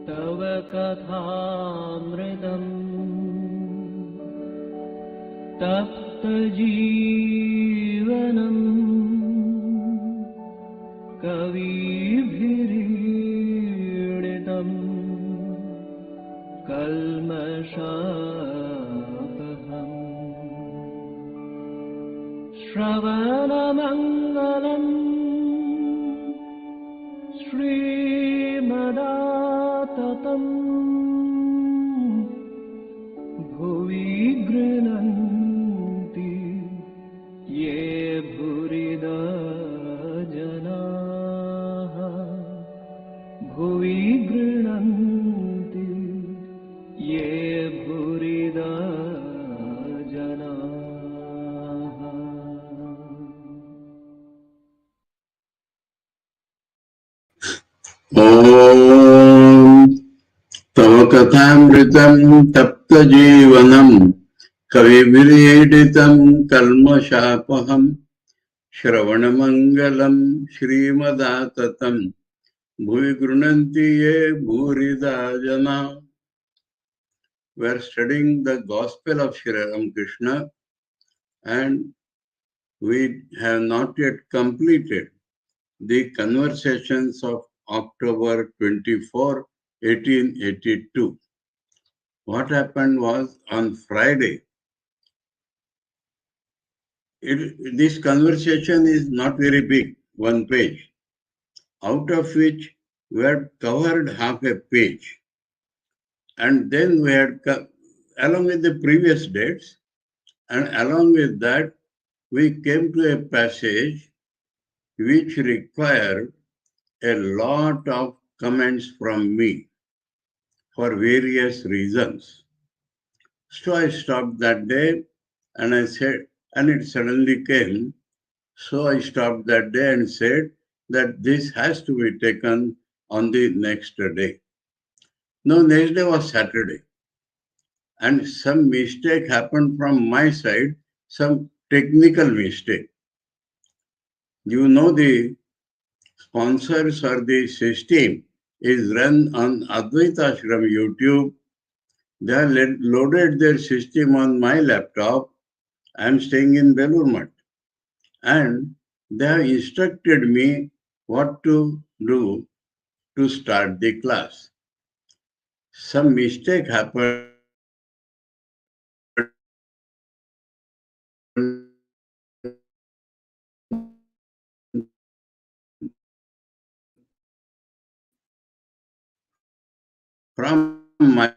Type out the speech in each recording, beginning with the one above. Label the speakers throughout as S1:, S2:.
S1: तव कथामृतम् तप्तजीवनम् कविभिरीडितम् कल्मषापहम् श्रवणमङ्गलम् श्रीमदाततम् भुवि गृह्णन्ति ये भूरिदा जनाः भुवि गृह्णन्ति ये भूरिदा जनाः।
S2: ॐ तव कथामृतं तप्तजीवनं कविभिरीडितं कल्मषापहं श्रवणमङ्गलं श्रीमदाततं भुवि गृह्णन्ति ये भूरिदा जना. We are studying the Gospel of Sri Ramakrishna, and we have not yet completed the conversations of October 24, 1882. What happened was on Friday, this conversation is not very big, one page, out of which we had covered half a page. And then we had, along with the previous dates, and along with that, we came to a passage which required a lot of comments from me for various reasons. So I stopped that day and I said, and it suddenly came, so I stopped that day and said that this has to be taken on the next day. Now, next day was Saturday, and some mistake happened from my side, some technical mistake. You know, the sponsors or the system is run on Advaita Ashram YouTube. They have loaded their system on my laptop. I am staying in Belur Math, and they have instructed me what to do to start the class. Some mistake happened from my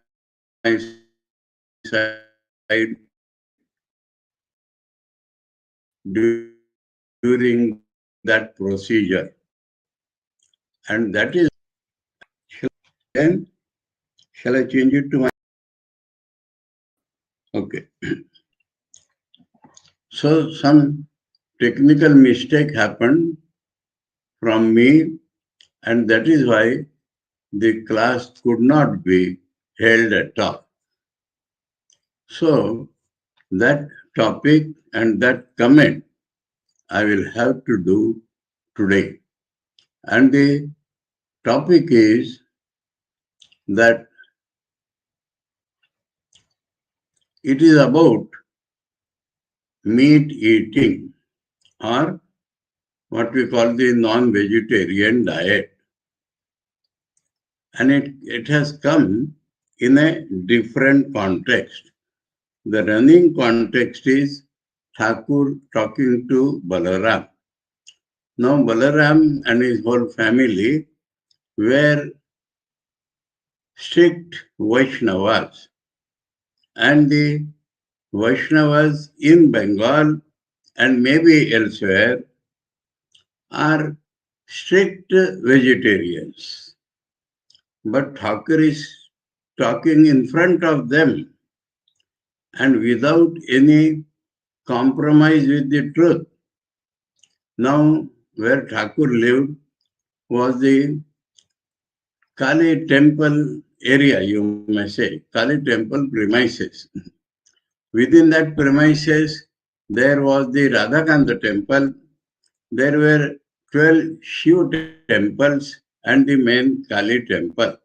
S2: side during that procedure, and that is, then shall I change it to my, okay. So some technical mistake happened from me, and that is why the class could not be held at all. So that topic and that comment I will have to do today. And the topic is that it is about meat eating, or what we call the non-vegetarian diet. And it has come in a different context. The running context is Thakur talking to Balaram. Now Balaram and his whole family were strict Vaishnavas, and the Vaishnavas in Bengal and maybe elsewhere are strict vegetarians. But Thakur is talking in front of them and without any compromise with the truth. Now, where Thakur lived was the Kali temple area, you may say, Kali temple premises. Within that premises, there was the Radhakanda temple. There were 12 Shiv temples and the main Kali temple.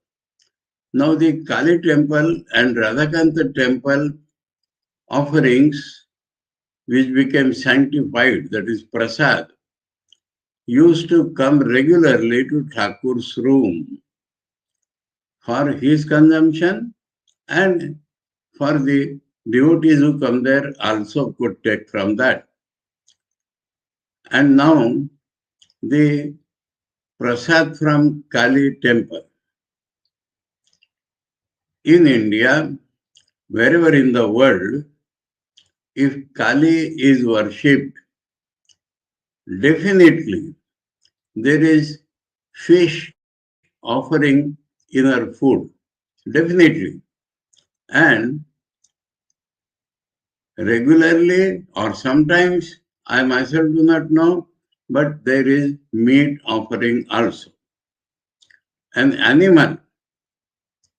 S2: Now the Kali temple and Radhakanta temple offerings, which became sanctified, that is prasad, used to come regularly to Thakur's room for his consumption, and for the devotees who come there also could take from that. And now the prasad from Kali temple. In India, wherever in the world, if Kali is worshipped, definitely there is fish offering in her food. Definitely. And regularly or sometimes, I myself do not know, but there is meat offering also. An animal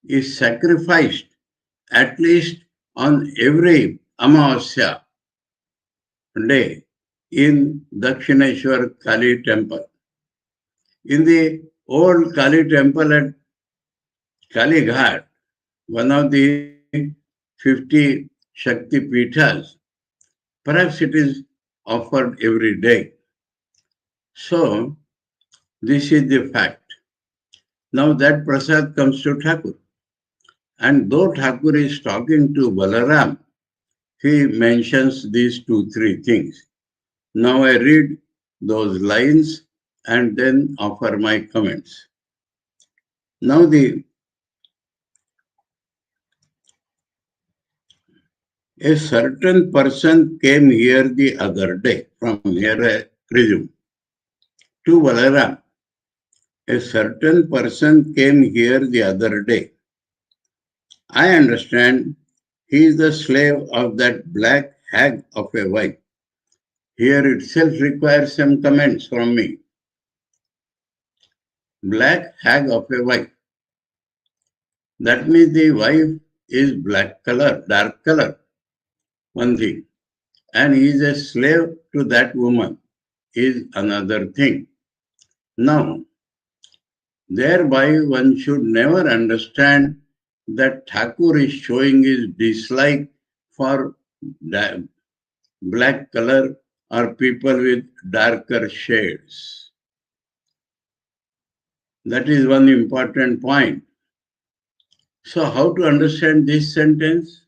S2: is sacrificed at least on every Amavasya day in Dakshineshwar Kali temple. In the old Kali temple at Kali Ghat, one of the 50 Shakti Pithas, perhaps it is offered every day. So, this is the fact. Now that prasad comes to Thakur. And though Thakur is talking to Balaram, he mentions these 2-3 things. Now I read those lines and then offer my comments. Now a certain person came here the other day, from here I presume, to Balaram. A certain person came here the other day. I understand he is the slave of that black hag of a wife. Here itself requires some comments from me. Black hag of a wife. That means the wife is black color, dark color, one thing. And he is a slave to that woman is another thing. Now, thereby one should never understand that Thakur is showing his dislike for black color or people with darker shades. That is one important point. So how to understand this sentence?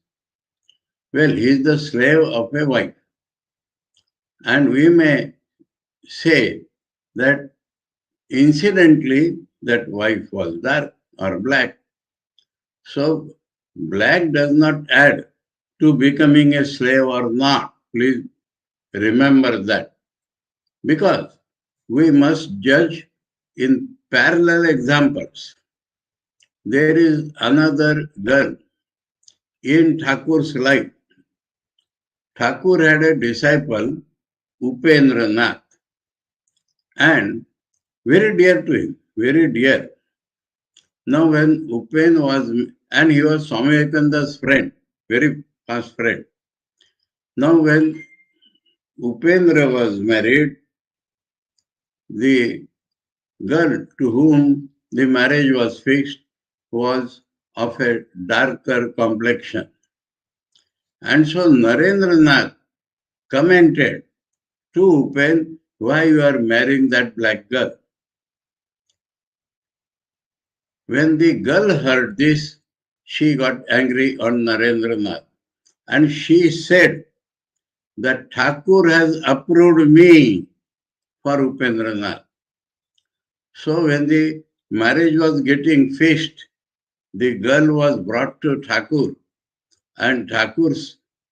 S2: Well, he is the slave of a wife. And we may say that incidentally that wife was dark or black. So black does not add to becoming a slave or not. Please remember that. Because we must judge in parallel examples. There is another girl in Thakur's life. Thakur had a disciple, Nath, and very dear to him, very dear. Now when Upen was, and he was Swami Vivekananda's friend, very fast friend. Now when Upendra was married, the girl to whom the marriage was fixed was of a darker complexion. And so Narendranath commented to Upen, why you are marrying that black girl? When the girl heard this, she got angry on Narendranath. And she said that Thakur has approved me for Upendranath. So when the marriage was getting fixed, the girl was brought to Thakur and Thakur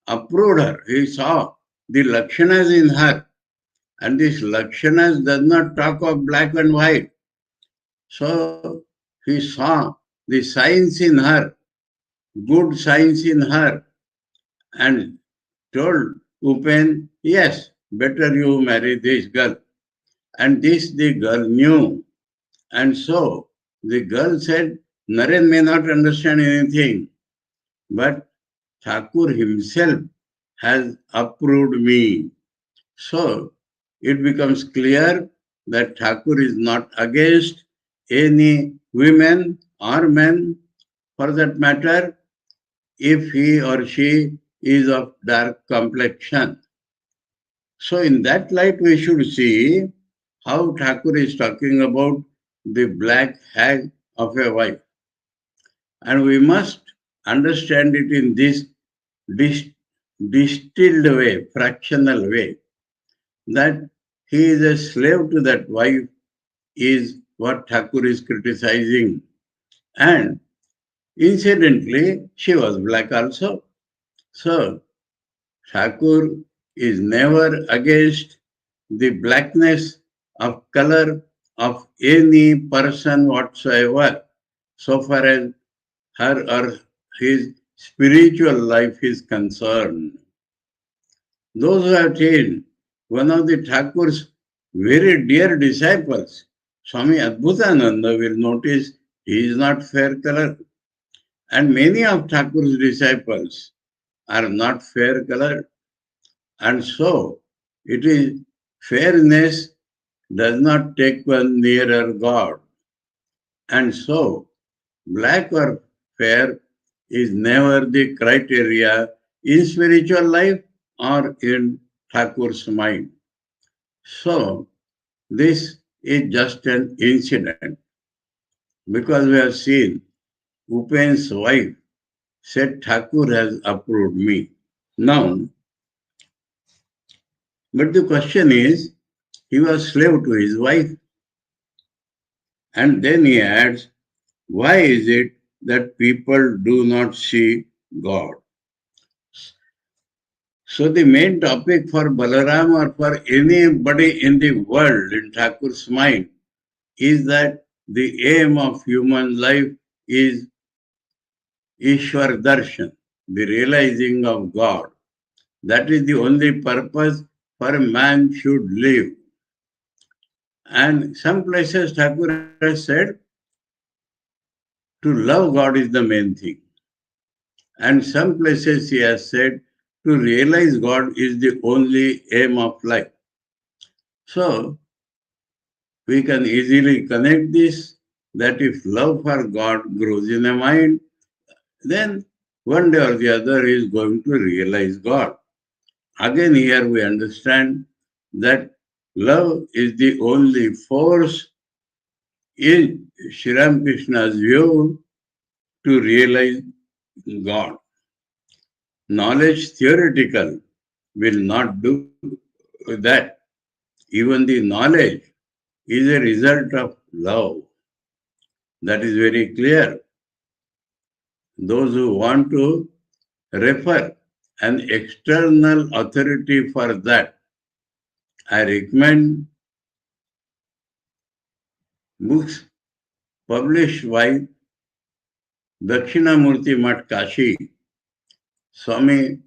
S2: approved her. He saw the Lakshanas in her, and these Lakshanas does not talk of black and white. So he saw the signs in her, good signs in her, and told Upen, yes, better you marry this girl. And this the girl knew. And so the girl said, Naren may not understand anything, but Thakur himself has approved me. So it becomes clear that Thakur is not against any women or men For that matter, if he or she is of dark complexion. So in that light, we should see how Thakur is talking about the black hag of a wife. And we must understand it in this dis- distilled way, fractional way, that he is a slave to that wife is what Thakur is criticizing. And incidentally, she was black also. So Thakur is never against the blackness of color of any person whatsoever, so far as her or his spiritual life is concerned. Those who have changed, one of the Thakur's very dear disciples, Swami Adbhutananda, will notice he is not fair color. And many of Thakur's disciples are not fair colored. And so, it is fairness does not take one nearer God. And so, black or fair is never the criteria in spiritual life or in Thakur's mind. So, this is just an incident because we have seen Upen's wife said Thakur has approved me. Now, but the question is, he was slave to his wife. And then he adds, why is it that people do not see God? So the main topic for Balaram or for anybody in the world in Thakur's mind is that the aim of human life is Ishwar Darshan, the realizing of God. That is the only purpose for man should live. And some places Thakur has said, to love God is the main thing. And some places he has said, to realize God is the only aim of life. So, we can easily connect this, that if love for God grows in a mind, then one day or the other he is going to realize God. Again, here we understand that love is the only force in Sri Ramakrishna's view to realize God. Knowledge theoretical will not do that. Even the knowledge is a result of love. That is very clear. Those who want to refer an external authority for that, I recommend books published by Dakshinamurti Math Kashi. Swami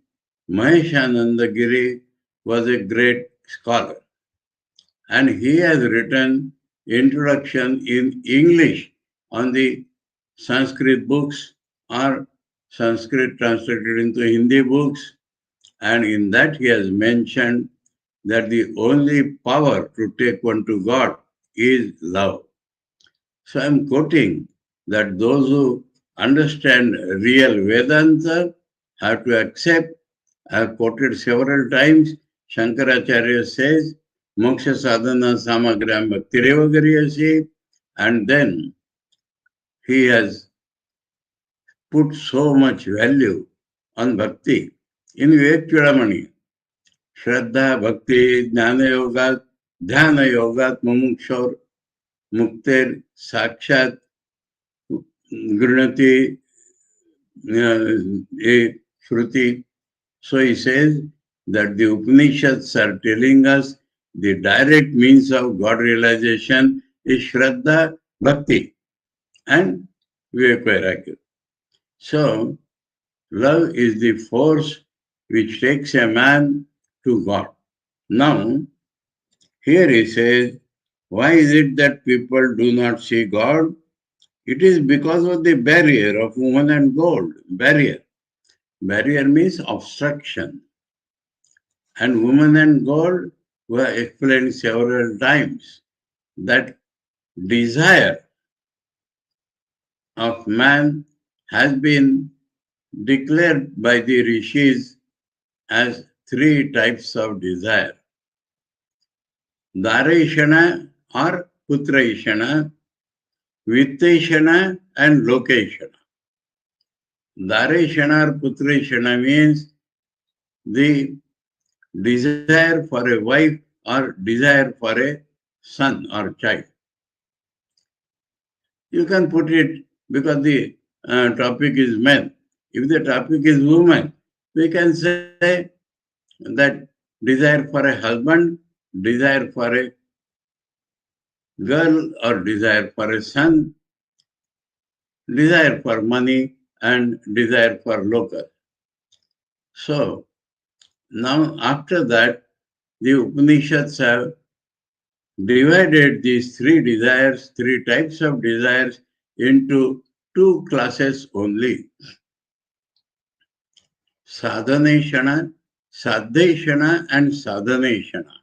S2: Maheshananda Giri was a great scholar, and he has written introduction in English on the Sanskrit books or Sanskrit translated into Hindi books, and in that he has mentioned that the only power to take one to God is love. So I am quoting that those who understand real Vedanta have to accept. I have quoted several times. Shankaracharya says, Moksha sadhana samagram bhaktireva gariyasi, and then he has put so much value on bhakti. In Vivek Chudamani, Shraddha, Bhakti, Jnana Yogat, Dhyana Yogat, Mumukshor, Mukter, Sakshat, Gurnati, Shruti. So he says that the Upanishads are telling us the direct means of God realization is Shraddha, Bhakti, and Vivek. So, love is the force which takes a man to God. Now, here he says, why is it that people do not see God? It is because of the barrier of woman and gold. Barrier. Barrier means obstruction. And woman and gold were explained several times that desire of man has been declared by the rishis as three types of desire. Dhareshana or Putraishana, Vitteshana and Lokeshana. Dhareshana or Putraishana means the desire for a wife or desire for a son or child. You can put it because the topic is men. If the topic is woman, we can say that desire for a husband, desire for a girl or desire for a son, desire for money and desire for local. So now after that, the Upanishads have divided these three desires, three types of desires into two classes only. Sadhaneshana, Sadheshana and Sadhaneshana.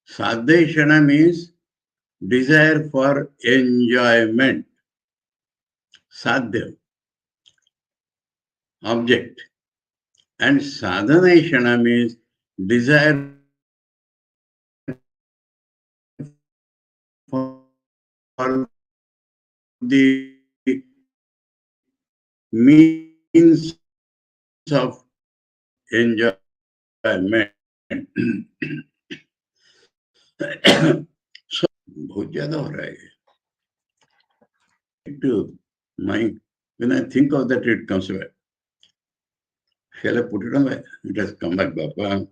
S2: Sadheshana means desire for enjoyment. Sadhya, object. And Sadhaneshana means desire for the means of enjoyment. So, बहुत ज्यादा हो रहा है. To mind, when I think of that, it comes back. Shall I put it away? It has come back, Baba.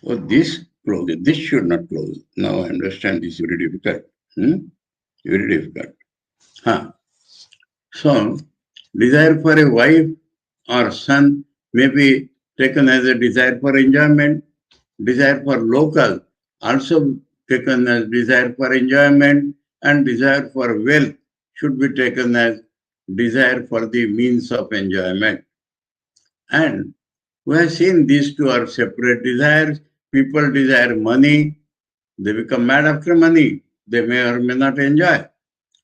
S2: Oh, this close. This should not close. Now I understand this is very difficult. Very difficult. So, desire for a wife or son may be taken as a desire for enjoyment. Desire for local also taken as desire for enjoyment, and desire for wealth should be taken as desire for the means of enjoyment. And we have seen these two are separate desires. People desire money, they become mad after money. They may or may not enjoy,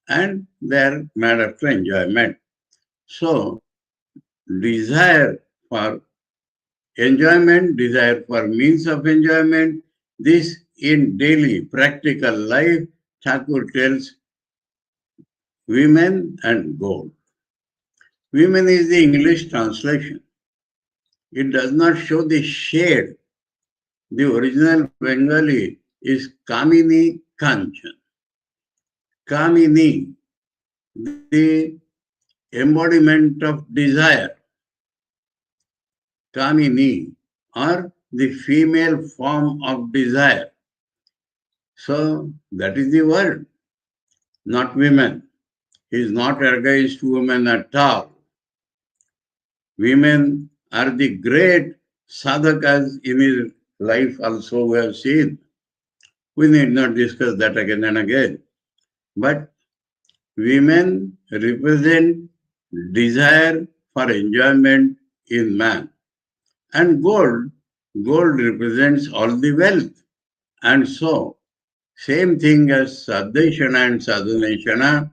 S2: and they are mad after enjoyment. So, desire for enjoyment, desire for means of enjoyment, this in daily practical life, Thakur tells women and gold. Women is the English translation. It does not show the shade. The original Bengali is Kamini Kanchan. Kamini, the embodiment of desire. Kamini, or the female form of desire. So that is the word, not women. He is not against women at all. Women are the great sadhakas in his life also we have seen. We need not discuss that again and again. But women represent desire for enjoyment in man. And gold represents all the wealth. And so, same thing as Sadheshana and Sadhaneshana,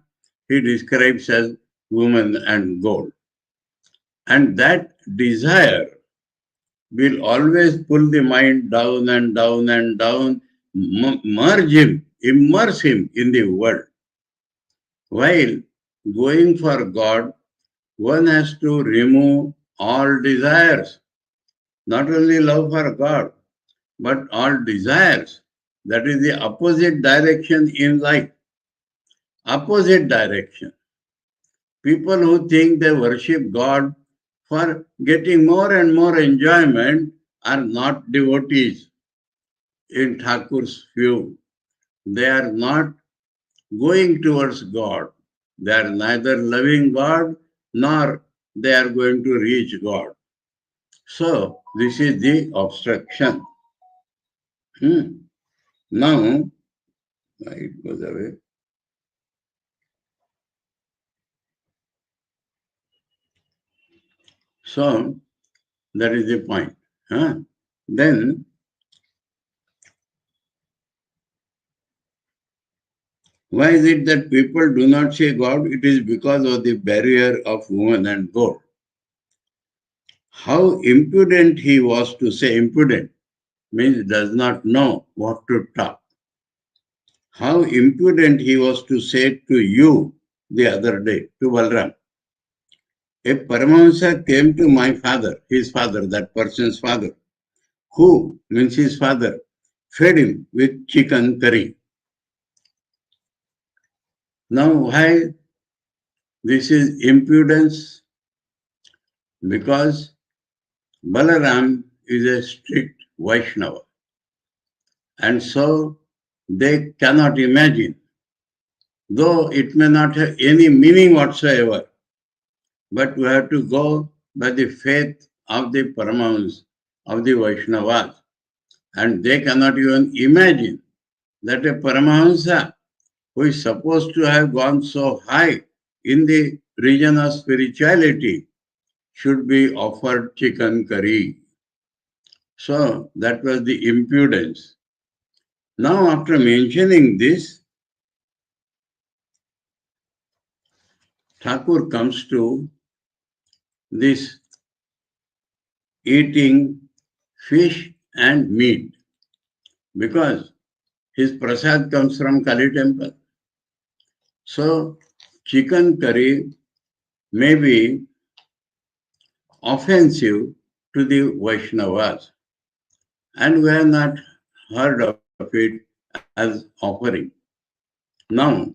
S2: he describes as woman and gold. And that desire will always pull the mind down and down and down, merge him, immerse him in the world. While going for God, one has to remove all desires, not only love for God, but all desires. That is the opposite direction in life. Opposite direction. People who think they worship God for getting more and more enjoyment are not devotees in Thakur's view. They are not going towards God. They are neither loving God nor they are going to reach God. So, this is the obstruction. Now, it goes away. So, that is the point. Then, Why is it that people do not say God? It is because of the barrier of woman and God. How impudent he was to say, impudent means does not know what to talk. How impudent he was to say to you the other day, to Balram. A Paramahamsa came to my father, his father, that person's father, who means his father, fed him with chicken curry. Now, why this is impudence? Because Balaram is a strict Vaishnava. And so they cannot imagine, though it may not have any meaning whatsoever, but we have to go by the faith of the Paramahamsa, of the Vaishnavas. And they cannot even imagine that a Paramahamsa who is supposed to have gone so high in the region of spirituality should be offered chicken curry. So that was the impudence. Now, after mentioning this, Thakur comes to this eating fish and meat because his prasad comes from Kali temple. So, chicken curry may be offensive to the Vaishnavas, and we have not heard of it as offering. Now,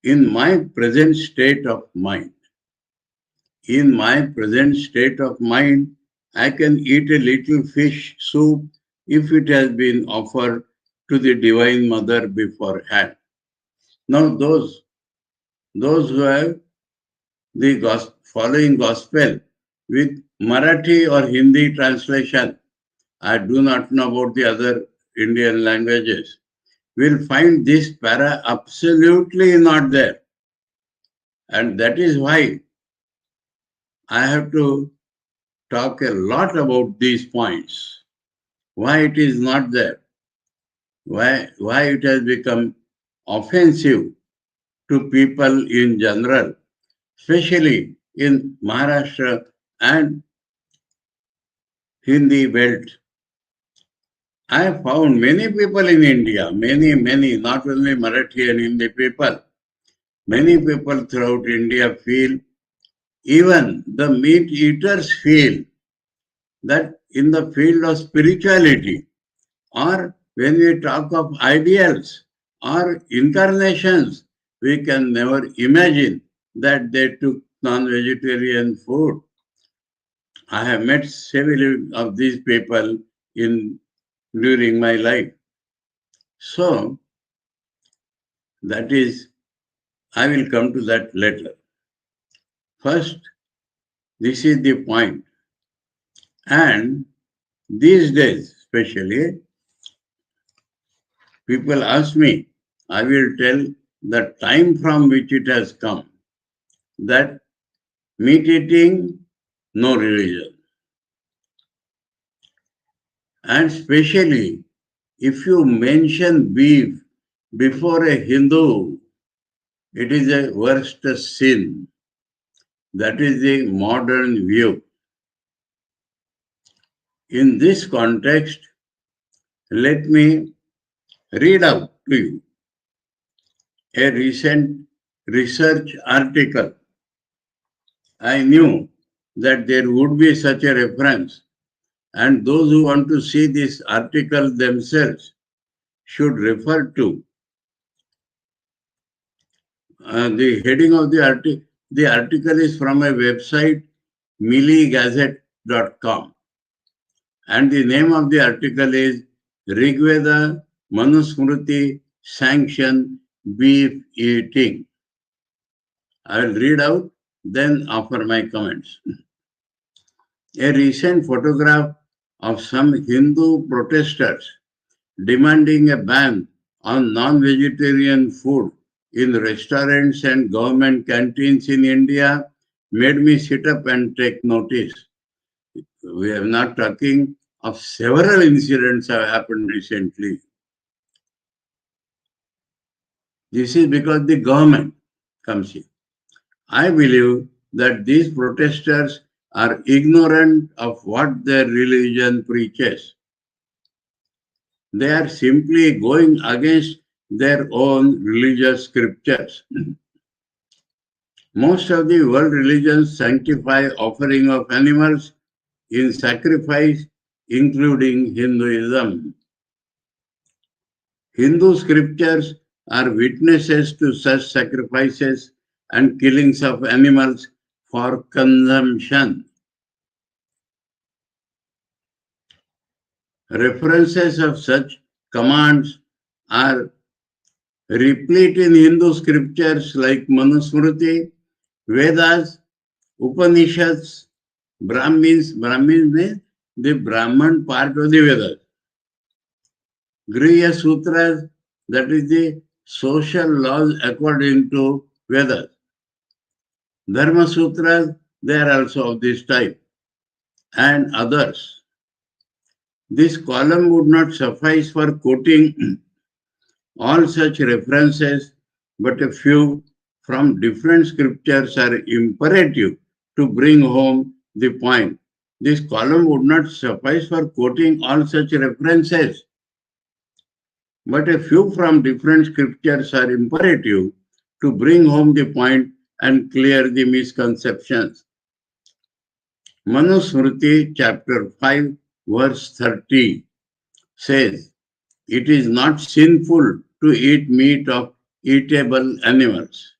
S2: in my present state of mind, I can eat a little fish soup if it has been offered to the Divine Mother beforehand. Now, those who have the following gospel with Marathi or Hindi translation, I do not know about the other Indian languages, will find this para absolutely not there. And that is why I have to talk a lot about these points. Why it is not there? Why it has become offensive to people in general, especially in Maharashtra and Hindi belt. I have found many people in India, many, not only Marathi and Hindi people, many people throughout India feel, even the meat eaters feel, that in the field of spirituality, or when we talk of ideals or incarnations, we can never imagine that they took non-vegetarian food. I have met several of these people during my life. So, that is, I will come to that later. First, this is the point. And these days, especially, people ask me, I will tell the time from which it has come, that meat eating, no religion. And especially, if you mention beef before a Hindu, it is a worst sin. That is the modern view. In this context, let me read out to you a recent research article. I knew that there would be such a reference, and those who want to see this article themselves should refer to the heading of the article. The article is from a website, miligazette.com, and the name of the article is Rigveda Manusmriti Sanction Beef Eating. I will read out, then offer my comments. A recent photograph of some Hindu protesters demanding a ban on non-vegetarian food in restaurants and government canteens in India made me sit up and take notice. We are not talking of several incidents have happened recently. This is because the government comes in. I believe that these protesters are ignorant of what their religion preaches. They are simply going against their own religious scriptures. Most of the world religions sanctify offering of animals in sacrifice, including Hinduism. Hindu scriptures are witnesses to such sacrifices and killings of animals for consumption. References of such commands are replete in Hindu scriptures like Manusmriti, Vedas, Upanishads, Brahmins means the Brahman part of the Vedas. Griya Sutras, that is the social laws according to Vedas. Dharma Sutras, they are also of this type, and others. This column would not suffice for quoting all such references, but a few from different scriptures are imperative to bring home the point. This column would not suffice for quoting all such references, but a few from different scriptures are imperative to bring home the point and clear the misconceptions. Manusmriti chapter 5 verse 30 says, "It is not sinful to eat meat of eatable animals.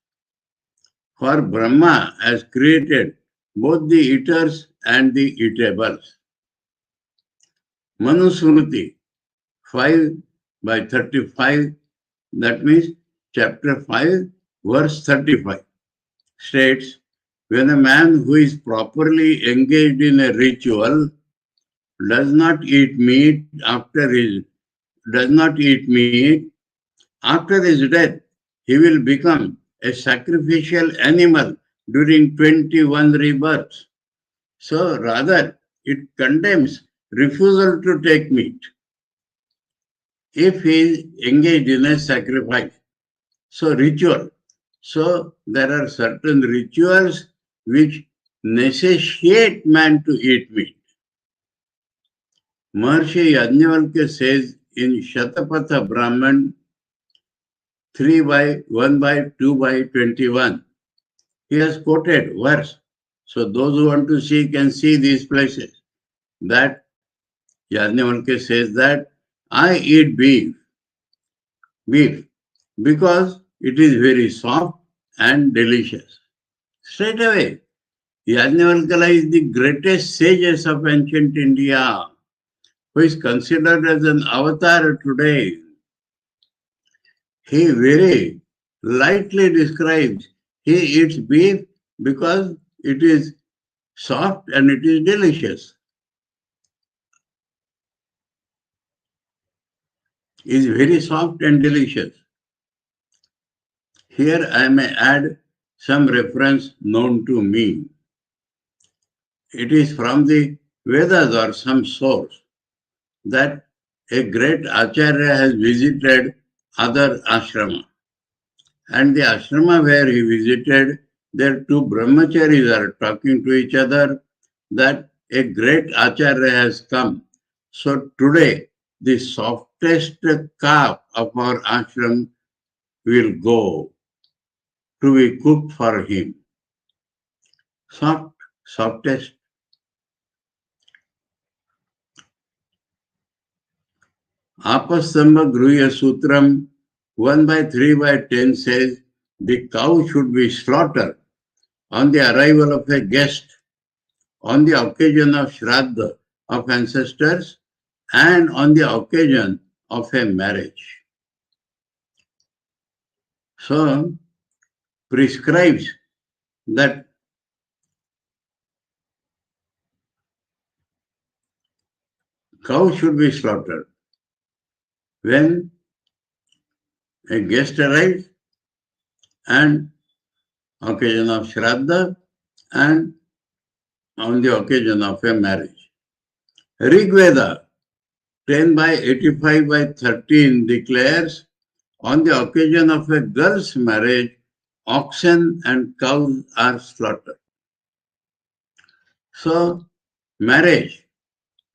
S2: For Brahma has created both the eaters and the eatables." Manusmriti 5 by 35, that means chapter 5 verse 35 states, "When a man who is properly engaged in a ritual does not eat meat after his death, he will become a sacrificial animal during 21 rebirths. So rather, it condemns refusal to take meat if he is engaged in a sacrifice. So ritual. So there are certain rituals which necessitate man to eat meat. Maharshi Yajnavalkya says in Shatapatha Brahman 3 by 1 by 2 by 21. He has quoted verse. So those who want to see can see these places. That Yajnavalkya says that I eat beef because it is very soft and delicious. Straight away, Yajnavalkya is the greatest sages of ancient India, who is considered as an avatar today. He very lightly describes he eats beef because it is soft and it is delicious. It is very soft and delicious. Here I may add some reference known to me. It is from the Vedas or some source that a great Acharya has visited other ashrama. And the ashrama where he visited, there two brahmacharis are talking to each other that a great Acharya has come. So today, the softest calf of our ashram will go to be cooked for him. Softest. Apastamba Gruhya Sutram 1 by 3 by 10 says the cow should be slaughtered on the arrival of a guest, on the occasion of Shraddha of ancestors, and on the occasion of a marriage. So, prescribes that cow should be slaughtered when a guest arrives and occasion of Shraddha and on the occasion of a marriage. Rig Veda 10 by 85 by 13 declares on the occasion of a girl's marriage, oxen and cows are slaughtered. So, marriage,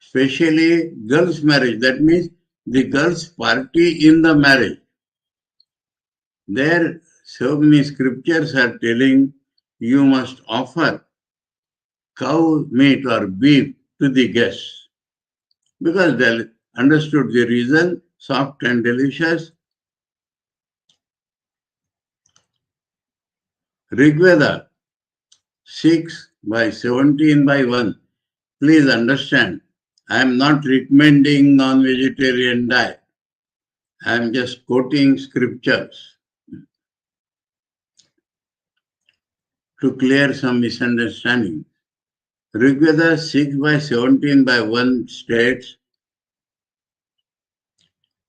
S2: especially girls' marriage, that means the girls' party in the marriage. There, so many scriptures are telling you must offer cow meat or beef to the guests because they understood the reason, soft and delicious. Rigveda 6/17/1. Please understand, I am not recommending non-vegetarian diet. I am just quoting scriptures to clear some misunderstanding. Rigveda 6/17/1 states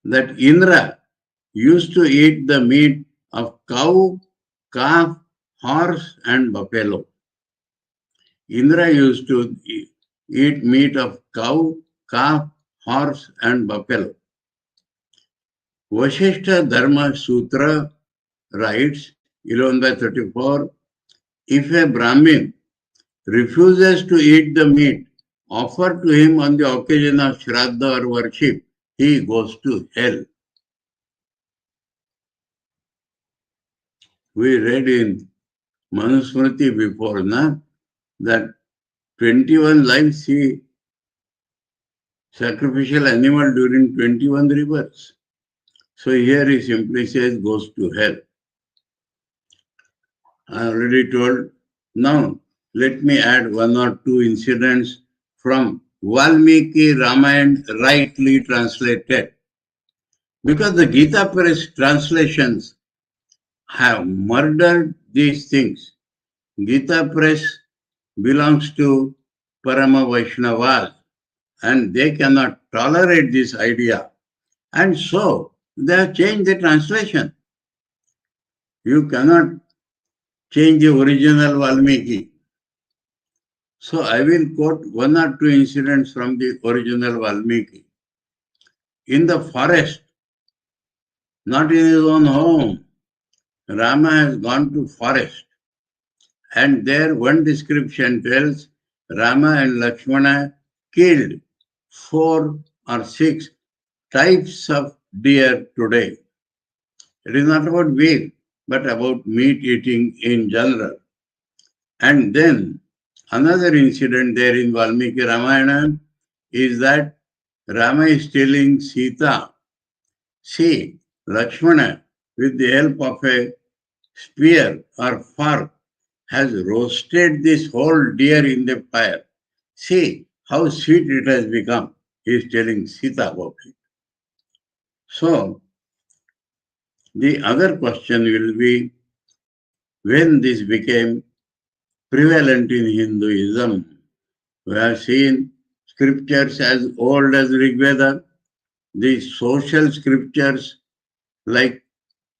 S2: that Indra used to eat the meat of cow, calf, horse and buffalo. Indra used to eat meat of cow, calf, horse and buffalo. Vasishtha Dharma Sutra writes 11/34, if a Brahmin refuses to eat the meat offered to him on the occasion of Shraddha or worship, he goes to hell. We read in Manusmriti before, that 21 lives see sacrificial animal during 21 rivers. So here he simply says goes to hell. I already told. Now let me add one or two incidents from Valmiki Ramayana rightly translated. Because the Gita Press translations have murdered these things. Gita Press belongs to Parama Vaishnavas and they cannot tolerate this idea. And so they have changed the translation. You cannot change the original Valmiki. So I will quote one or two incidents from the original Valmiki. In the forest, not in his own home, Rama has gone to forest. And there one description tells Rama and Lakshmana killed 4 or 6 types of deer today. It is not about beef, but about meat eating in general. And then another incident there in Valmiki Ramayana is that Rama is telling Sita, see, Lakshmana, with the help of a spear or fork, has roasted this whole deer in the fire. See how sweet it has become. He is telling Sita about it. So, the other question will be, when this became prevalent in Hinduism, we have seen scriptures as old as Rigveda, the social scriptures like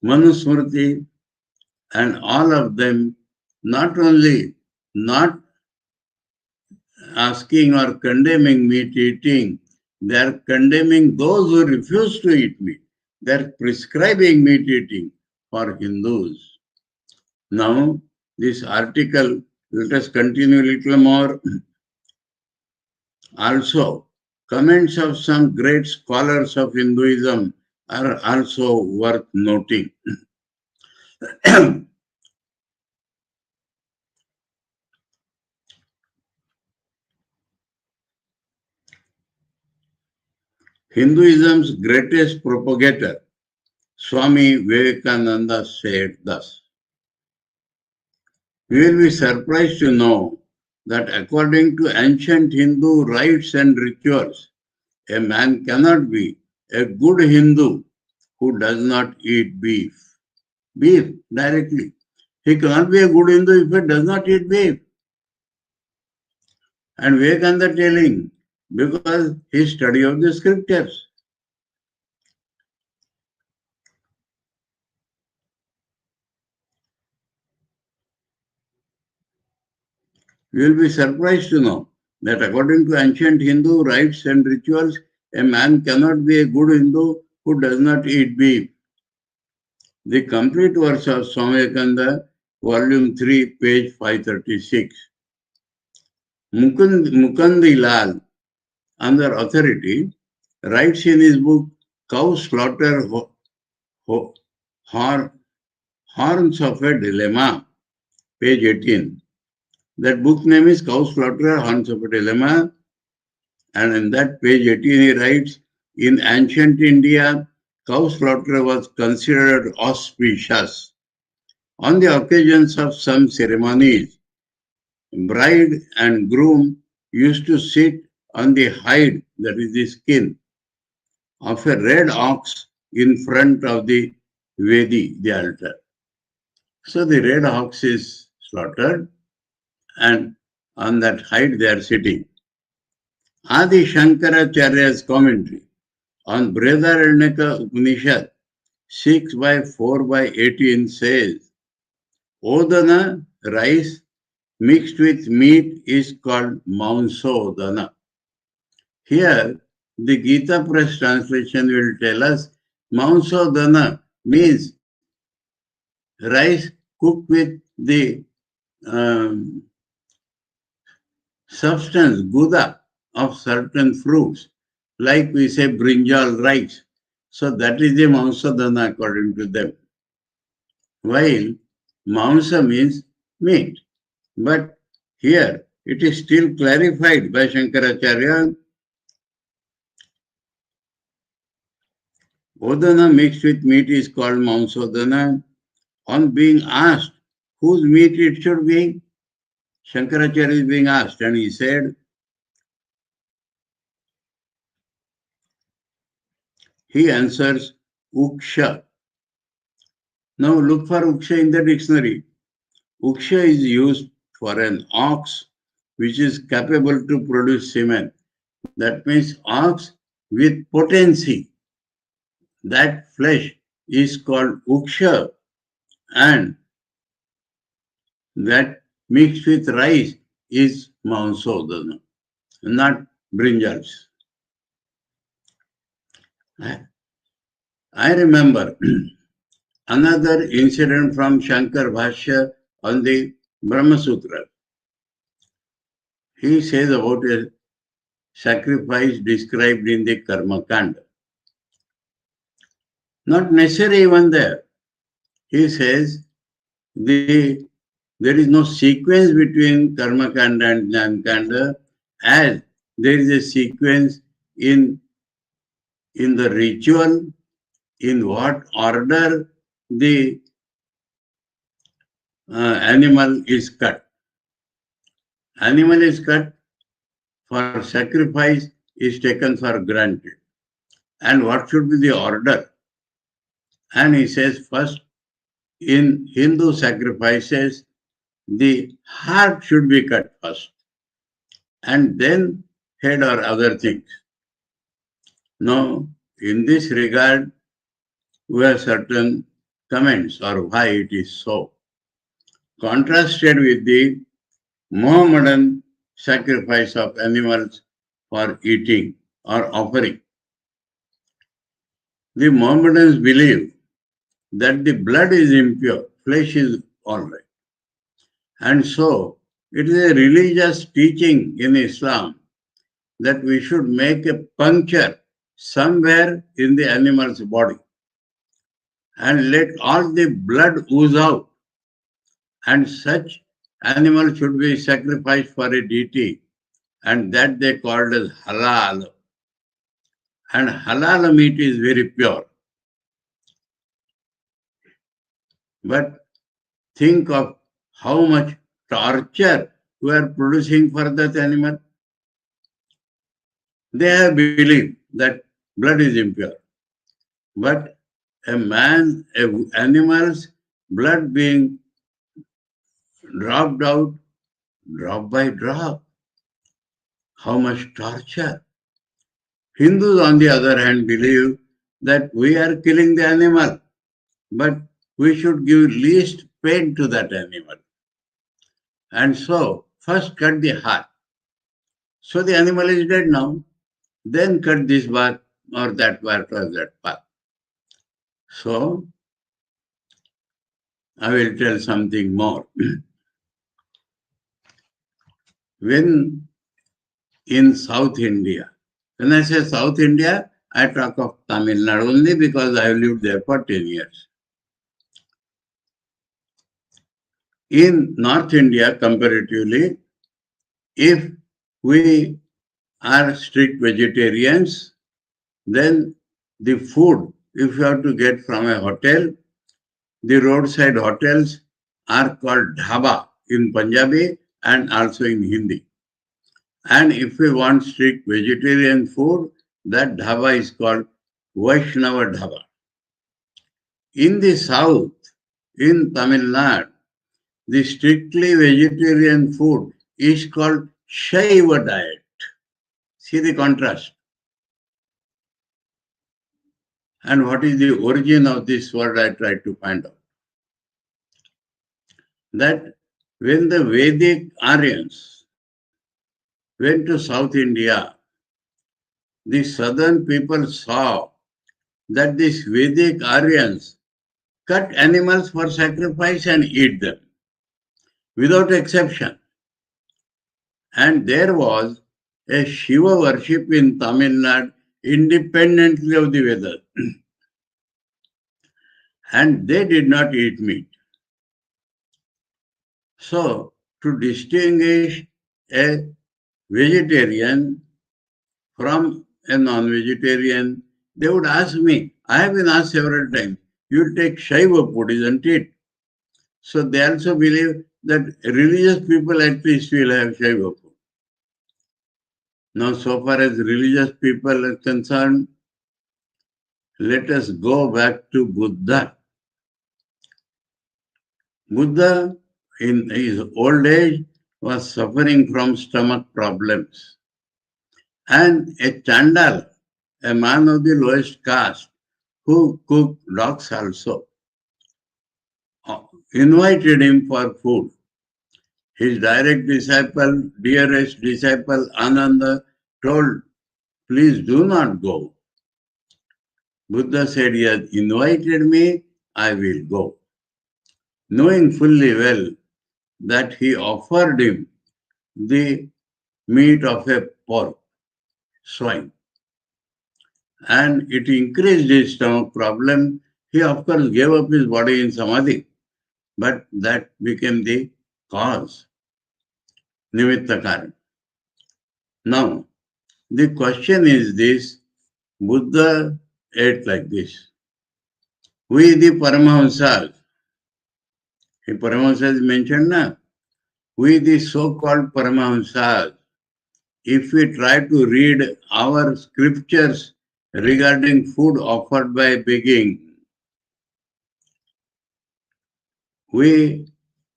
S2: Manusmriti, and all of them not only not asking or condemning meat eating, they are condemning those who refuse to eat meat. They are prescribing meat eating for Hindus. Now, this article, let us continue a little more. Also, comments of some great scholars of Hinduism are also worth noting. Hinduism's greatest propagator, Swami Vivekananda, said thus, you will be surprised to know that according to ancient Hindu rites and rituals, a man cannot be a good Hindu who does not eat beef. Beef directly. He cannot be a good Hindu if he does not eat beef. And Vivekananda telling, because his study of the scriptures. You will be surprised to know that according to ancient Hindu rites and rituals, a man cannot be a good Hindu who does not eat beef. The complete verse of Swami Vivekananda, volume 3, page 536. Mukandilal, under authority, writes in his book Cow Slaughter Horns of a Dilemma, page 18. That book name is Cow Slaughter Horns of a Dilemma, and in that page 18 he writes, in ancient India, cow slaughter was considered auspicious. On the occasions of some ceremonies, bride and groom used to sit on the hide, that is the skin, of a red ox in front of the Vedi, the altar. So the red ox is slaughtered, and on that hide they are sitting. Adi Shankaracharya's commentary on Brihadaranyaka Upanishad 6 by 4 by 18 says, Odana, rice mixed with meat, is called Mansodana. Here, the Gita Press translation will tell us Mansodana means rice cooked with the um, substance, guda, of certain fruits, like we say brinjal rice. So that is the Mansodana according to them. While Mansa means meat. But here it is still clarified by Shankaracharya. Odana mixed with meat is called Mansodana. On being asked whose meat it should be, Shankaracharya is being asked, and he said, he answers, Uksha. Now look for Uksha in the dictionary. Uksha is used for an ox which is capable to produce semen. That means ox with potency. That flesh is called Uksha, and that mixed with rice is Mansodana, not brinjals. I remember another incident from Shankar Bhashya on the Brahma Sutra. He says about a sacrifice described in the Karma Kanda. Not necessary even there. He says there is no sequence between Karma Kanda and Jnana Kanda, as there is a sequence in the ritual, in what order the animal is cut. Animal is cut for sacrifice, is taken for granted. And what should be the order? And he says, first, in Hindu sacrifices, the heart should be cut first, and then head or other things. Now, in this regard, we have certain comments or why it is so. Contrasted with the Mohammedan sacrifice of animals for eating or offering. The Mohammedans believe that the blood is impure, flesh is all right. And so, it is a religious teaching in Islam that we should make a puncture somewhere in the animal's body and let all the blood ooze out. And such animal should be sacrificed for a deity, and that they called as halal. And halal meat is very pure. But think of how much torture we are producing for that animal. They have believed that blood is impure. But animal's blood being dropped out, drop by drop. How much torture. Hindus, on the other hand, believe that we are killing the animal, but we should give least pain to that animal. And so, first cut the heart. So the animal is dead now. Then cut this part or that part or that part. So, I will tell something more. When in South India, when I say South India, I talk of Tamil Nadu only because I have lived there for 10 years. In North India, comparatively, if we are strict vegetarians, then the food, if you have to get from a hotel, the roadside hotels are called dhaba in Punjabi and also in Hindi. And if we want strict vegetarian food, that dhaba is called Vaishnava dhaba. In the south, in Tamil Nadu, the strictly vegetarian food is called Shaiva diet. See the contrast. And what is the origin of this word? I try to find out. That when the Vedic Aryans went to South India, the southern people saw that these Vedic Aryans cut animals for sacrifice and eat them without exception. And there was a Shiva worship in Tamil Nadu independently of the Vedas. And they did not eat meat. So, to distinguish a vegetarian from a non-vegetarian, they would ask me, I have been asked several times, you take Shaiva food, isn't it? So they also believe that religious people at least will have Shaiva food. Now, so far as religious people are concerned, let us go back to Buddha. Buddha, in his old age, was suffering from stomach problems. And a Chandal, a man of the lowest caste, who cooked dogs also, invited him for food. His direct disciple, dearest disciple, Ananda, told, please do not go. Buddha said, he has invited me, I will go. Knowing fully well that he offered him the meat of a pork, swine, and it increased his stomach problem. He, of course, gave up his body in samadhi, but that became the cause, nimitta karan. Now, the question is this: Buddha ate like this. We, the Paramahamsas, the Paramahamsas is mentioned now. We, the so-called Paramahamsas, if we try to read our scriptures regarding food offered by begging, we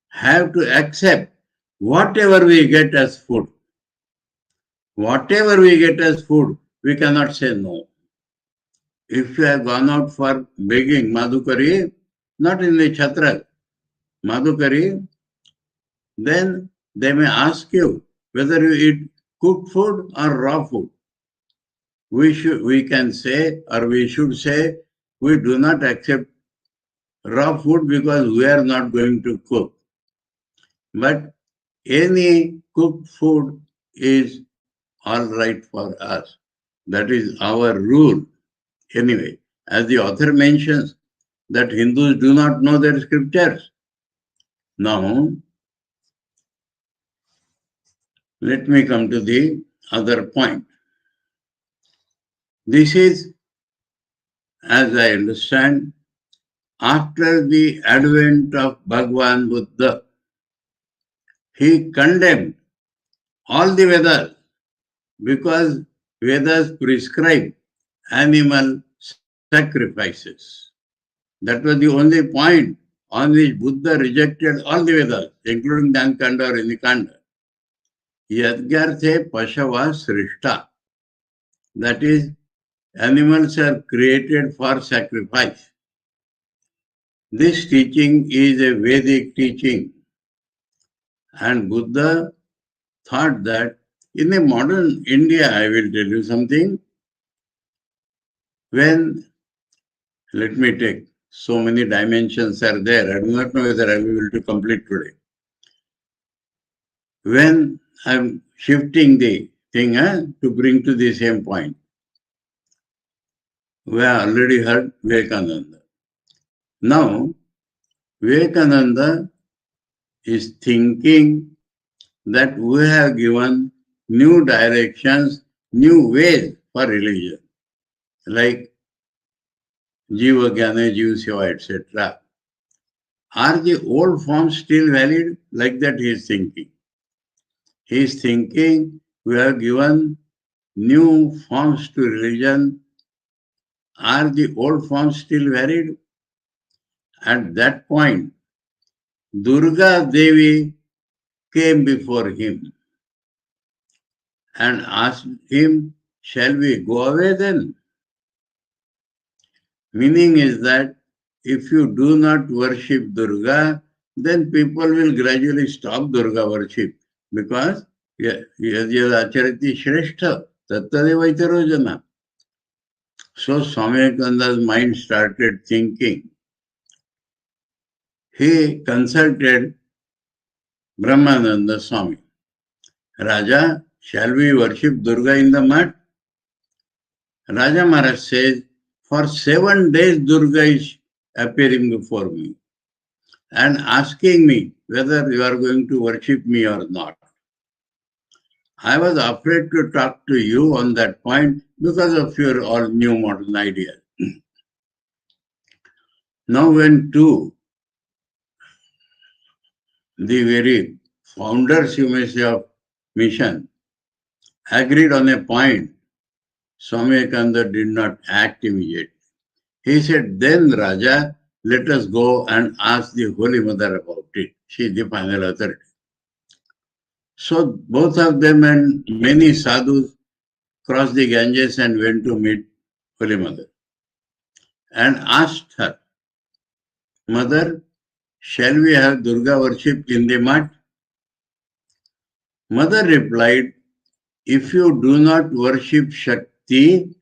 S2: have to accept whatever we get as food. Whatever we get as food, we cannot say no. If you have gone out for begging Madhukari, not in the Chhatra, Madhukari, then they may ask you whether you eat cooked food or raw food. We can say, or we should say, we do not accept raw food because we are not going to cook. But any cooked food is all right for us. That is our rule. Anyway, as the author mentions, that Hindus do not know their scriptures. Now, let me come to the other point. This is, as I understand, after the advent of Bhagwan Buddha, he condemned all the Vedas because Vedas prescribe animal sacrifices. That was the only point on which Buddha rejected all the Vedas, including Dankanda or Inikanda. Yadgarthe Pashava Srishta. That is, animals are created for sacrifice. This teaching is a Vedic teaching. And Buddha thought that in a modern India, I will tell you something. When, let me take So many dimensions are there. I do not know whether I will be able to complete today. When I'm shifting the thing to bring to the same point, we have already heard Vivekananda. Now, Vivekananda is thinking that we have given new directions, new ways for religion, like Jiva Jnana, Jiva Seva, etc. Are the old forms still valid? Like that he is thinking. He is thinking we have given new forms to religion. Are the old forms still valid? At that point, Durga Devi came before him and asked him, shall we go away then? Meaning is that if you do not worship Durga, then people will gradually stop Durga worship because Yadacharati Shrestha Tattadeva Itarojana. So Swami Vivekananda's mind started thinking. He consulted Brahmananda Swami. Raja, shall we worship Durga in the mat? Raja Maharaj says, for 7 days Durga is appearing before me and asking me whether you are going to worship me or not. I was afraid to talk to you on that point because of your all new modern ideas. Now when two, the very founders, you may say, of mission, agreed on a point, Swami Vivekananda did not act immediately. He said, then Raja, let us go and ask the Holy Mother about it. She is the final authority. So both of them and many sadhus crossed the Ganges and went to meet Holy Mother and asked her, Mother, shall we have Durga worship in the mat? Mother replied, if you do not worship Shakti,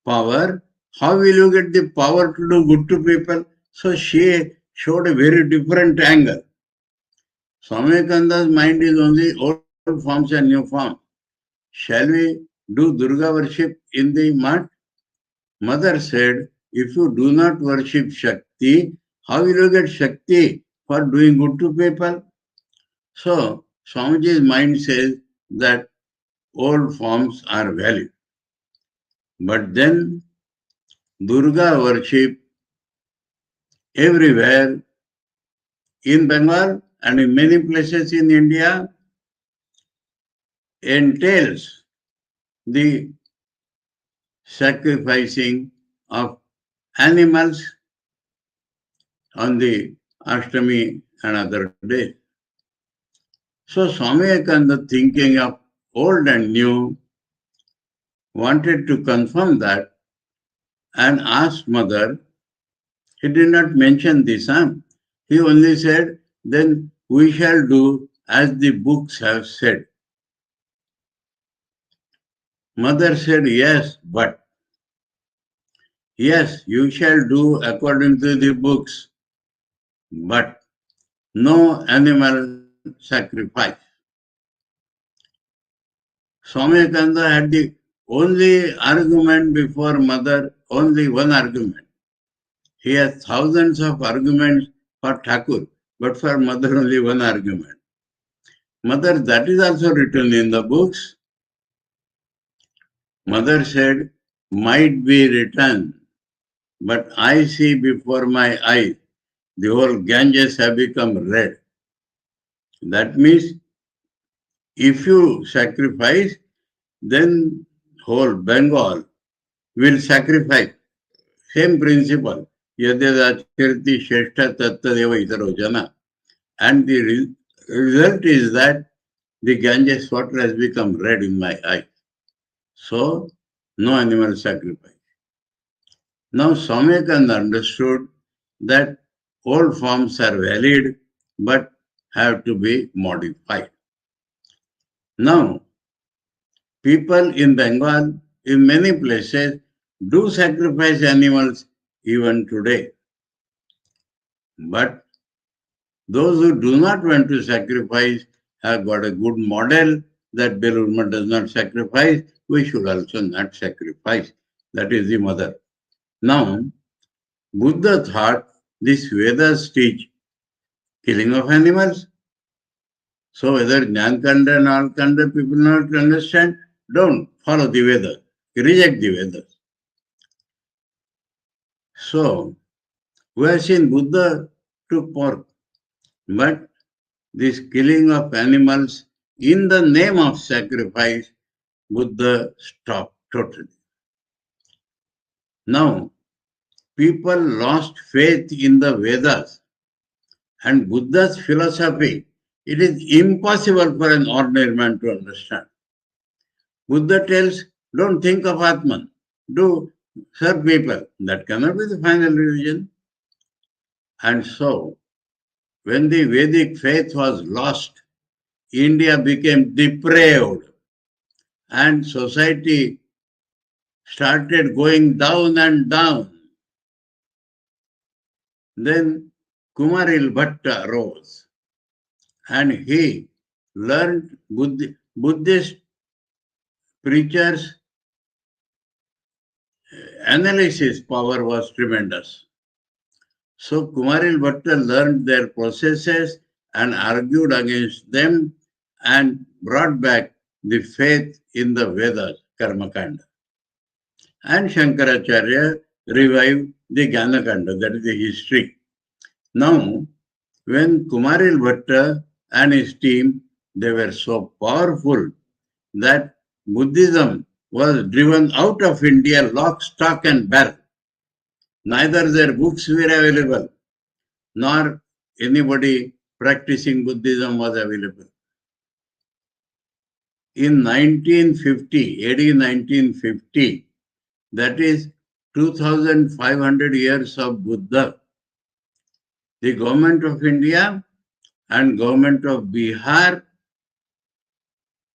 S2: power, how will you get the power to do good to people? So she showed a very different angle. Swami Vivekananda's mind is only old forms and new forms. Shall we do Durga worship in the mat? Mother said, if you do not worship Shakti, how will you get Shakti for doing good to people? So, Swamiji's mind says that old forms are valid. But then, Durga worship everywhere in Bengal and in many places in India entails the sacrificing of animals on the Ashtami and other days. So Swami Vivekananda, thinking of old and new, wanted to confirm that and asked Mother. He did not mention this. He only said, then we shall do as the books have said. Mother said, yes, but yes, you shall do according to the books, but no animal sacrifice. Swami Vivekananda had the only argument before Mother, only one argument. He has thousands of arguments for Thakur, but for Mother only one argument. Mother, that is also written in the books. Mother said, might be written, but I see before my eyes, the whole Ganges have become red. That means, if you sacrifice, then whole Bengal will sacrifice. Same principle. Yadadacharati Sheshta Tattadeva Itarojana. And the result is that the Ganges water has become red in my eyes. So, no animal sacrifice. Now, Swami Vivekananda understood that old forms are valid but have to be modified. Now, people in Bengal, in many places, do sacrifice animals even today. But those who do not want to sacrifice have got a good model that Belur Math does not sacrifice. We should also not sacrifice. That is the mother. Now, Buddha thought these Vedas teach killing of animals. So whether Jnankanda and all Kanda people not understand, don't follow the Vedas. Reject the Vedas. So we have seen Buddha took pork, but this killing of animals in the name of sacrifice, Buddha stopped totally. Now, people lost faith in the Vedas and Buddha's philosophy. It is impossible for an ordinary man to understand. Buddha tells, don't think of Atman, do serve people. That cannot be the final religion. And so, when the Vedic faith was lost, India became depraved and society started going down and down. Then Kumaril Bhatta arose and he learned Buddhist preachers' analysis power was tremendous. So Kumaril Bhatta learned their processes and argued against them and brought back the faith in the Vedas, Karmakanda. And Shankaracharya revived the Jnanakanda, that is the history. Now, when Kumaril Bhatta and his team, they were so powerful that Buddhism was driven out of India lock, stock and barrel. Neither their books were available, nor anybody practicing Buddhism was available. In 1950, AD 1950, that is 2500 years of Buddha, the government of India and government of Bihar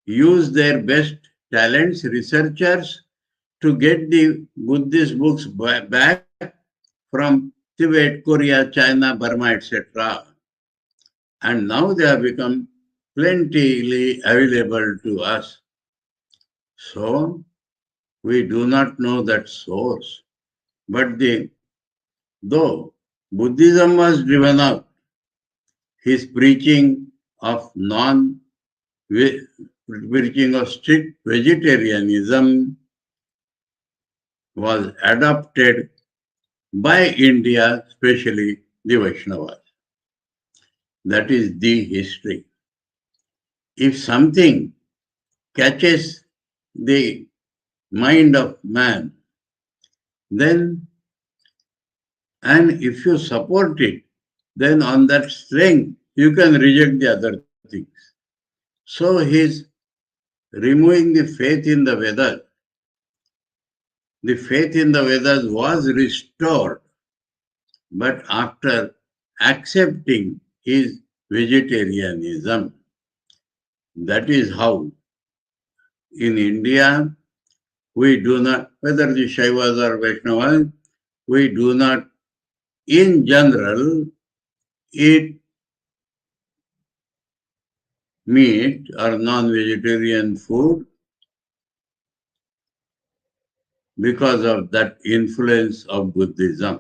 S2: used their best talents, researchers, to get the Buddhist books back from Tibet, Korea, China, Burma, etc. And now they have become plentifully available to us. So, we do not know that source. But though Buddhism was driven out, his preaching of preaching of strict vegetarianism was adopted by India, especially the Vaishnavas. That is the history. If something catches the mind of man, then, and if you support it, then on that strength, you can reject the other things. So his removing the faith in the Vedas, the faith in the Vedas was restored, but after accepting his vegetarianism. That is how in India we do not, whether the Shaivas or Vaishnavas, we do not in general eat meat or non-vegetarian food because of that influence of Buddhism.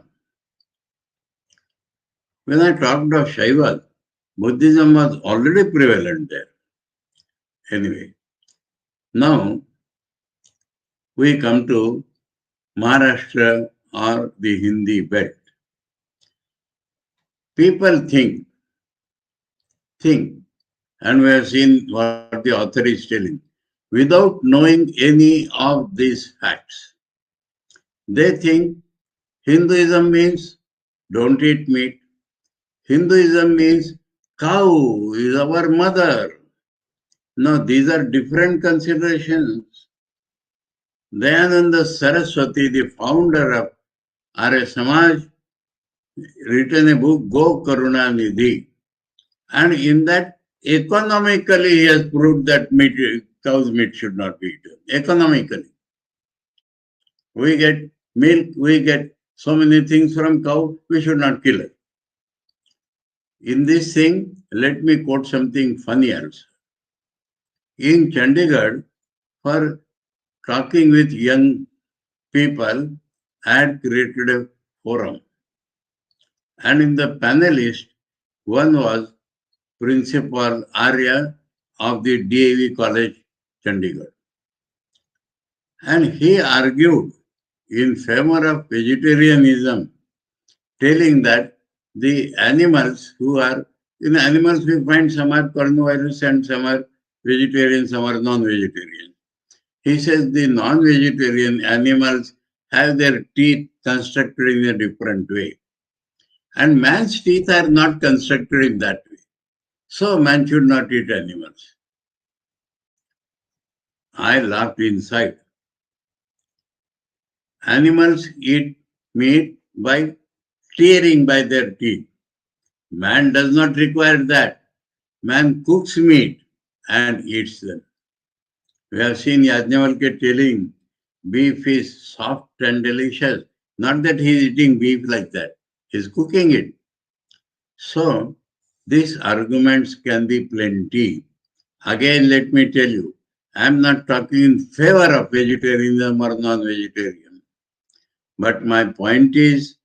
S2: When I talked of Shaivas, Buddhism was already prevalent there. Anyway, now we come to Maharashtra or the Hindi belt. People think, and we have seen what the author is telling, without knowing any of these facts. They think Hinduism means don't eat meat. Hinduism means cow is our mother. No, these are different considerations. Dayananda Saraswati, the founder of Arya Samaj, written a book, Go Karuna Nidhi. And in that, economically, he has proved that cow's meat should not be eaten. Economically. We get milk, we get so many things from cow, we should not kill it. In this thing, let me quote something funny also. In Chandigarh, for talking with young people, I had created a forum. And in the panelist, one was Principal Arya of the DAV College, Chandigarh. And he argued in favor of vegetarianism, telling that the animals who are, in animals we find some are carnivorous and some are vegetarian, some are non-vegetarian. He says the non-vegetarian animals have their teeth constructed in a different way. And man's teeth are not constructed in that way. So man should not eat animals. I laughed inside. Animals eat meat by tearing by their teeth. Man does not require that. Man cooks meat and eats them. We have seen Yajnavalkya telling beef is soft and delicious. Not that he is eating beef like that. He is cooking it. So, these arguments can be plenty. Again, let me tell you, I am not talking in favor of vegetarianism or non-vegetarian. But my point is,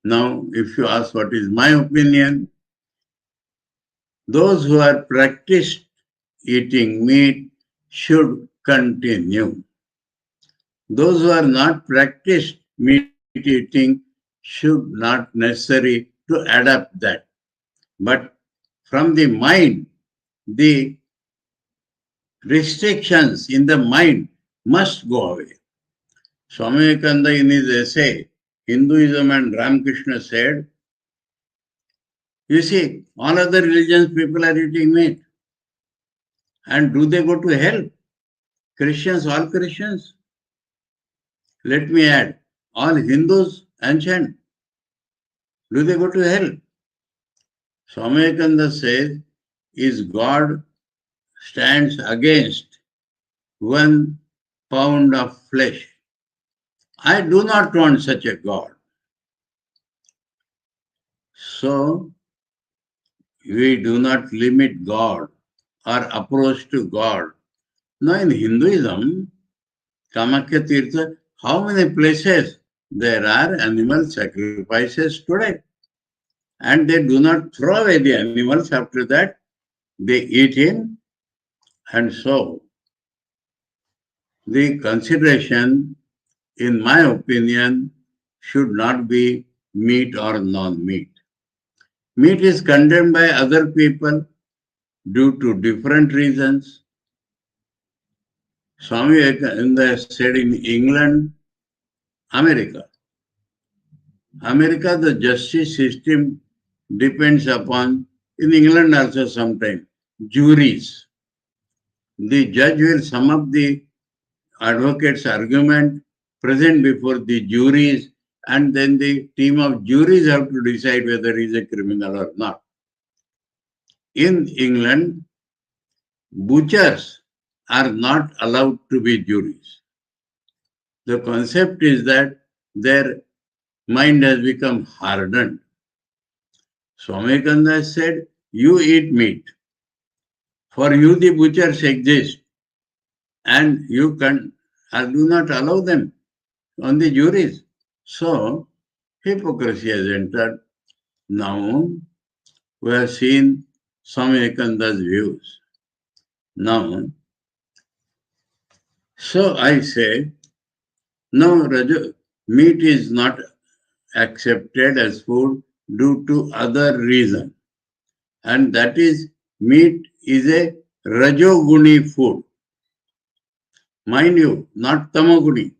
S2: now if you ask what is my opinion, those who are practiced eating meat should continue. Those who are not practiced meat eating should not necessary to adapt that. But from the mind, the restrictions in the mind must go away. Swami Vivekananda in his essay, Hinduism and Ramakrishna said, you see, all other religions people are eating meat. And do they go to hell? Christians, all Christians. Let me add, all Hindus, ancient, do they go to hell? Swami Vivekananda says, is God stands against 1 pound of flesh. I do not want such a God. So, we do not limit God or approach to God. Now in Hinduism, Kamakya Tirtha, how many places there are animal sacrifices today? And they do not throw away the animals after that. They eat in, and so the consideration, in my opinion, should not be meat or non-meat. Meat is condemned by other people due to different reasons. Swami Vivekananda said in England, America, the justice system depends upon, in England also sometimes, juries. The judge will sum up the advocate's argument, present before the juries, and then the team of juries have to decide whether he is a criminal or not. In England, butchers are not allowed to be juries. The concept is that their mind has become hardened. Swami Vivekananda said, you eat meat. For you the butchers exist, and you do not allow them on the juries. So, hypocrisy has entered. Now, we have seen Swami Vivekananda's views. Now, so I say, no, meat is not accepted as food due to other reason. And that is, meat is a Rajoguni food. Mind you, not Tamoguni.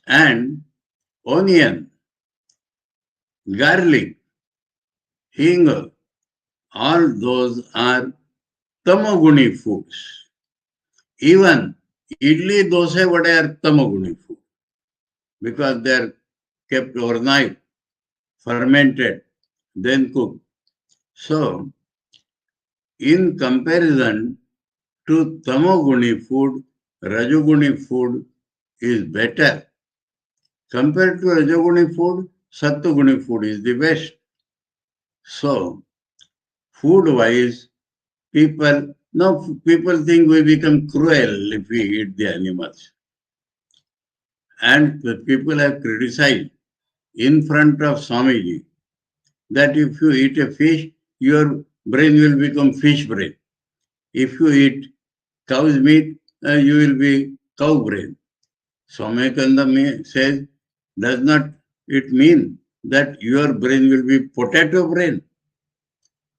S2: And onion, garlic, hing, all those are Tamoguni foods. Even idli, dosa, vada are Tamoguni food because they are kept overnight, fermented, then cooked. So, in comparison to Tamoguni food, Rajoguni food is better. Compared to Rajoguni food, Sattoguni food is the best. So, food-wise, people think we become cruel if we eat the animals. And the people have criticized in front of Swamiji that if you eat a fish, your brain will become fish brain. If you eat cow's meat, you will be cow brain. Swami Vivekananda says, does not it mean that your brain will be potato brain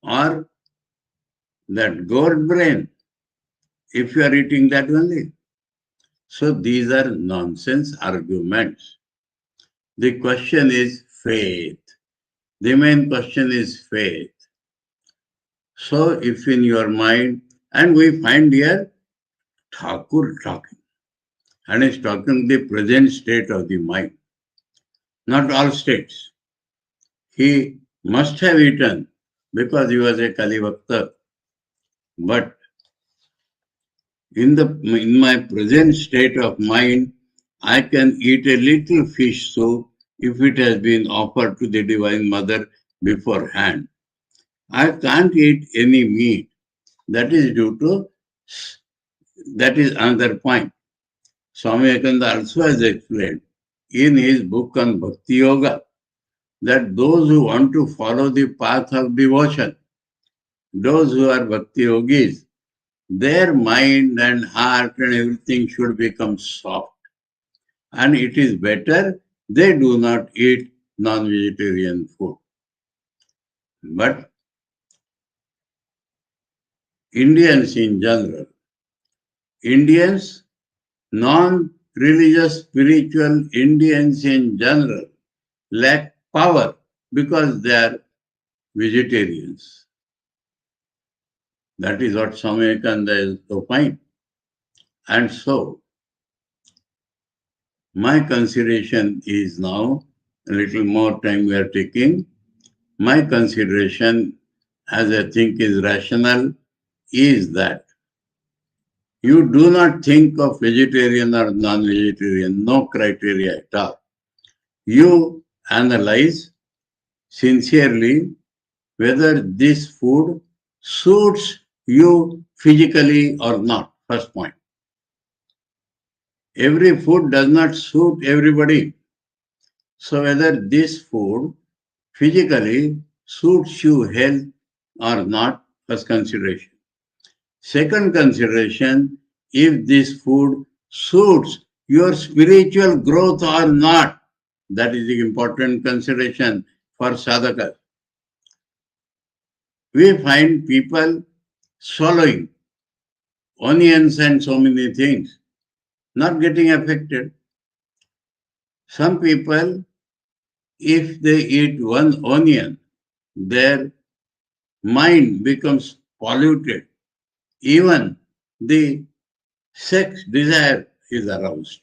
S2: or that gourd brain if you are eating that only? So these are nonsense arguments. The question is faith. The main question is faith. So if in your mind, and we find here Thakur talking, and he's talking the present state of the mind, not all states. He must have eaten because he was a Kalivakta. But in my present state of mind, I can eat a little fish soup if it has been offered to the Divine Mother beforehand. I can't eat any meat. That is another point. Swami Vivekananda also has explained in his book on Bhakti Yoga that those who want to follow the path of devotion, those who are Bhakti Yogis, their mind and heart and everything should become soft. And it is better they do not eat non-vegetarian food. But Indians in general, non-religious spiritual Indians in general lack power because they are vegetarians. That is what Swami Vivekananda is opined. And so, my consideration is now, a little more time we are taking, my consideration, as I think is rational, is that you do not think of vegetarian or non-vegetarian, no criteria at all. You analyze sincerely whether this food suits you physically or not, first point. Every food does not suit everybody. So whether this food physically suits you health or not, first consideration. Second consideration, if this food suits your spiritual growth or not, that is the important consideration for sadhakas. We find people swallowing onions and so many things, not getting affected. Some people, if they eat one onion, their mind becomes polluted. Even the sex desire is aroused.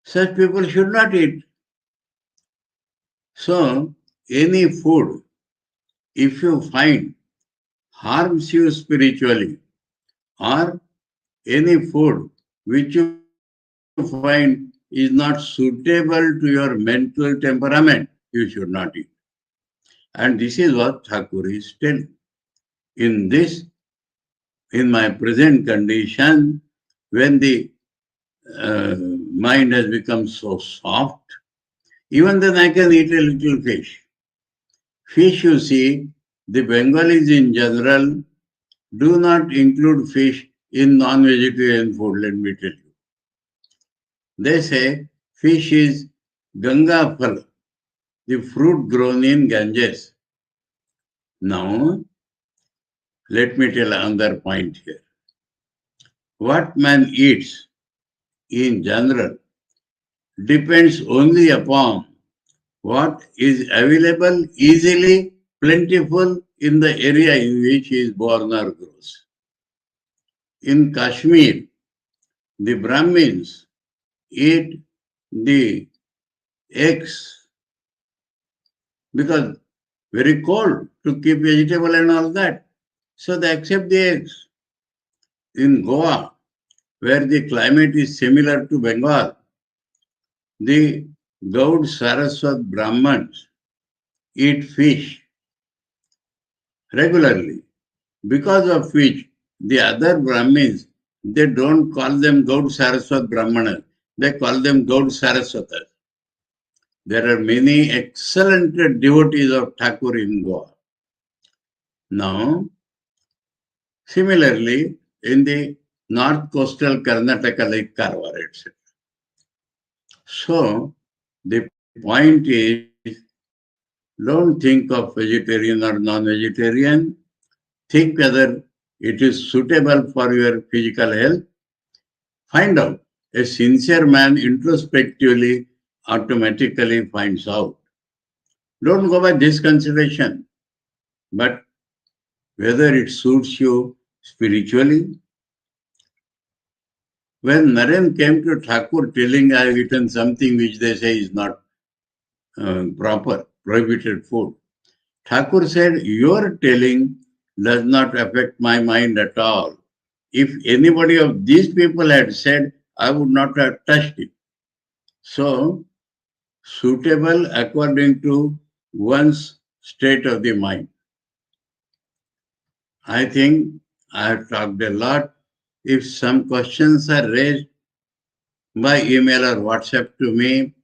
S2: Such people should not eat. So, any food, if you find harms you spiritually, or any food which you find is not suitable to your mental temperament, you should not eat. And this is what Thakur is telling. In my present condition, when the mind has become so soft, even then I can eat a little fish. Fish, you see, the Bengalis in general do not include fish in non-vegetarian food, let me tell you. They say fish is Ganga Phala, the fruit grown in Ganges. Now, let me tell another point here. What man eats in general depends only upon what is available easily, plentiful in the area in which he is born or grows. In Kashmir, the Brahmins eat the eggs because very cold to keep vegetable and all that. So they accept the eggs. In Goa, where the climate is similar to Bengal, the Gaud Saraswat Brahmins eat fish regularly, because of which the other Brahmins, they don't call them Gaud Saraswat Brahmanas, they call them Gaud Saraswatas. There are many excellent devotees of Thakur in Goa. Now, similarly, in the north coastal Karnataka like Karwar, etc. So, the point is, don't think of vegetarian or non-vegetarian. Think whether it is suitable for your physical health. Find out. A sincere man introspectively automatically finds out. Don't go by this consideration, but whether it suits you spiritually. When Naren came to Thakur telling I have eaten something which they say is not proper, prohibited food, Thakur said, your telling does not affect my mind at all. If anybody of these people had said, I would not have touched it. So, suitable according to one's state of the mind. I think I have talked a lot. If some questions are raised by email or WhatsApp to me,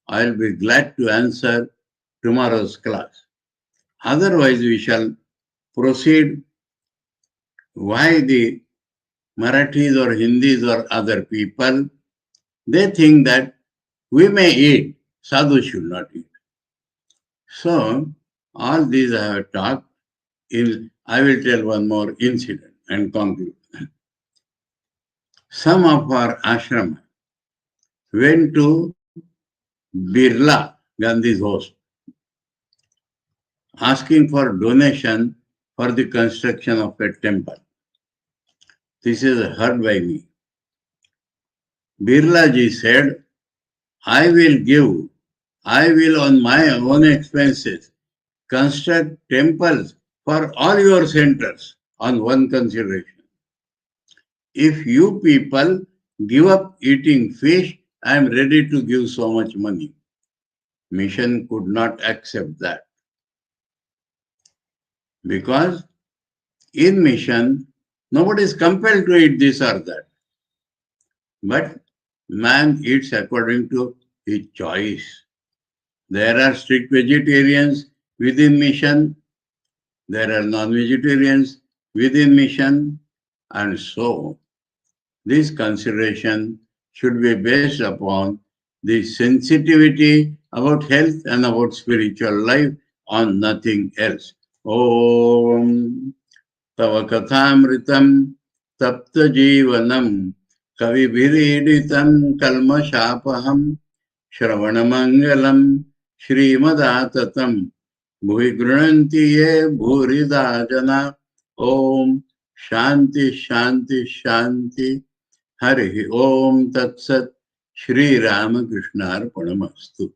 S2: I'll be glad to answer tomorrow's class. Otherwise, we shall proceed. Why the Marathis or Hindis or other people, they think that we may eat, sadhu should not eat. So, all these I have talked. I will tell one more incident and conclude. Some of our ashram went to Birla, Gandhi's host, asking for donation for the construction of a temple. This is heard by me. Birla ji said, I will on my own expenses construct temples for all your centers on one consideration. If you people give up eating fish, I am ready to give so much money. Mission could not accept that. Because in mission, nobody is compelled to eat this or that. But man eats according to his choice. There are strict vegetarians within mission. There are non-vegetarians within mission. And so, this consideration should be based upon the sensitivity about health and about spiritual life on nothing else. Om Tava Kathāmritam Tapta Jivanam Kavibhiriditam Kalmashapaham Shravanamangalam Srimadaatatam Bhuvi Grunanti Ye Bhurida Jana. Om Shanti Shanti Shanti. Hari Om Tat Sat. Sri Ramakrishna Arpanamastu.